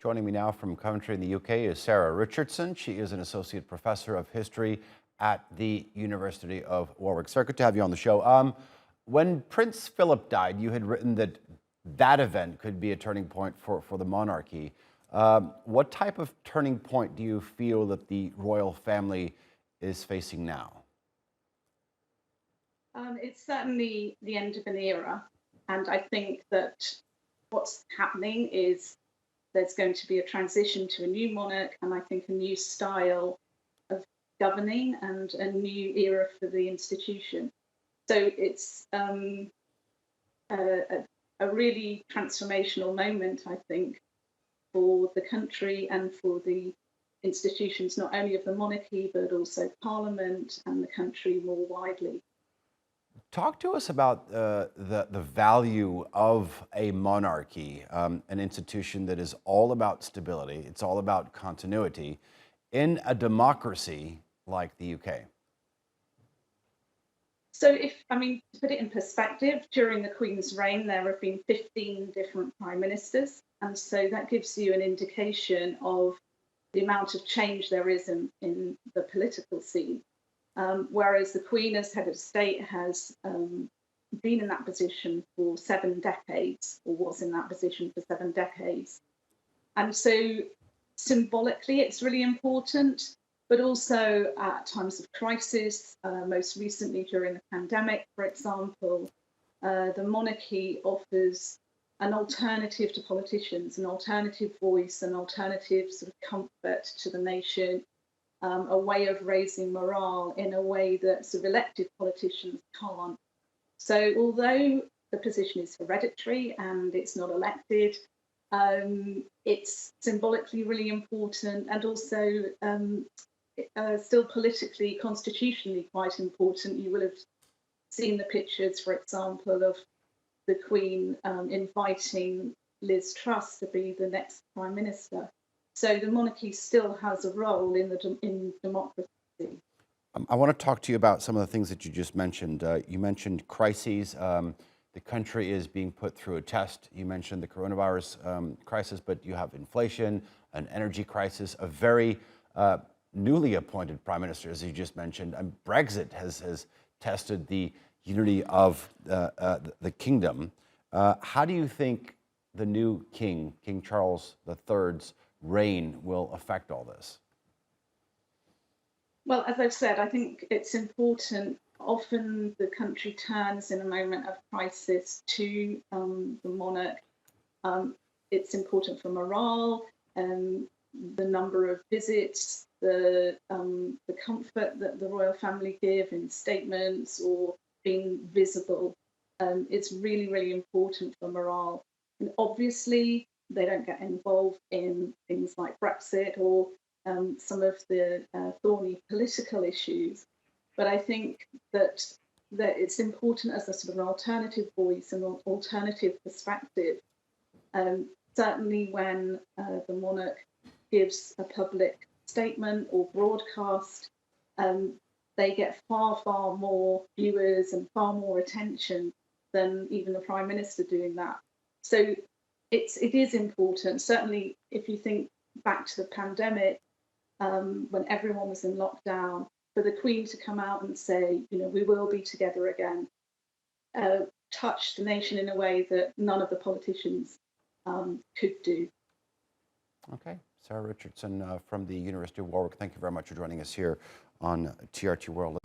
Joining me now from Coventry in the UK is Sarah Richardson. She is an associate professor of history at the University of Warwick. Sarah, good to have you on the show. When Prince Philip died, you had written that that event could be a turning point for the monarchy. What type of turning point do you feel that the royal family is facing now? It's certainly the end of an era, and I think that what's happening is there's going to be a transition to a new monarch, and I think a new style of governing and a new era for the institution. So it's a really transformational moment, I think, for the country and for the institutions, not only of the monarchy, but also Parliament and the country more widely. Talk to us about the value of a monarchy, an institution that is all about stability, it's all about continuity, in a democracy like the UK. So to put it in perspective, during the Queen's reign, there have been 15 different prime ministers. And so that gives you an indication of the amount of change there is in the political scene. Whereas the Queen, as head of state, has been in that position for 7 decades, or was in that position for 7 decades. And so symbolically, it's really important, but also at times of crisis, most recently during the pandemic, for example, the monarchy offers an alternative to politicians, an alternative voice, an alternative sort of comfort to the nation. A way of raising morale in a way that sort of elected politicians can't. So although the position is hereditary and it's not elected, it's symbolically really important, and also still politically, constitutionally quite important. You will have seen the pictures, for example, of the Queen inviting Liz Truss to be the next Prime Minister. So the monarchy still has a role in democracy. I want to talk to you about some of the things that you just mentioned. You mentioned crises. The country is being put through a test. You mentioned the coronavirus crisis, but you have inflation, an energy crisis, a very newly appointed prime minister, as you just mentioned. And Brexit has tested the unity of the kingdom. How do you think the new king, King Charles III's reign, will affect all this? Well, as I've said, I think it's important. Often the country turns in a moment of crisis to the monarch. It's important for morale, the number of visits, the comfort that the royal family give in statements or being visible. It's really, really important for morale. And obviously, they don't get involved in things like Brexit or some of the thorny political issues. But I think that it's important as a sort of an alternative voice and an alternative perspective. Certainly when the monarch gives a public statement or broadcast, they get far, far more viewers and far more attention than even the Prime Minister doing that. So it is important. Certainly, if you think back to the pandemic, when everyone was in lockdown, for the Queen to come out and say, we will be together again, touched the nation in a way that none of the politicians could do. Okay. Sarah Richardson from the University of Warwick, thank you very much for joining us here on TRT World.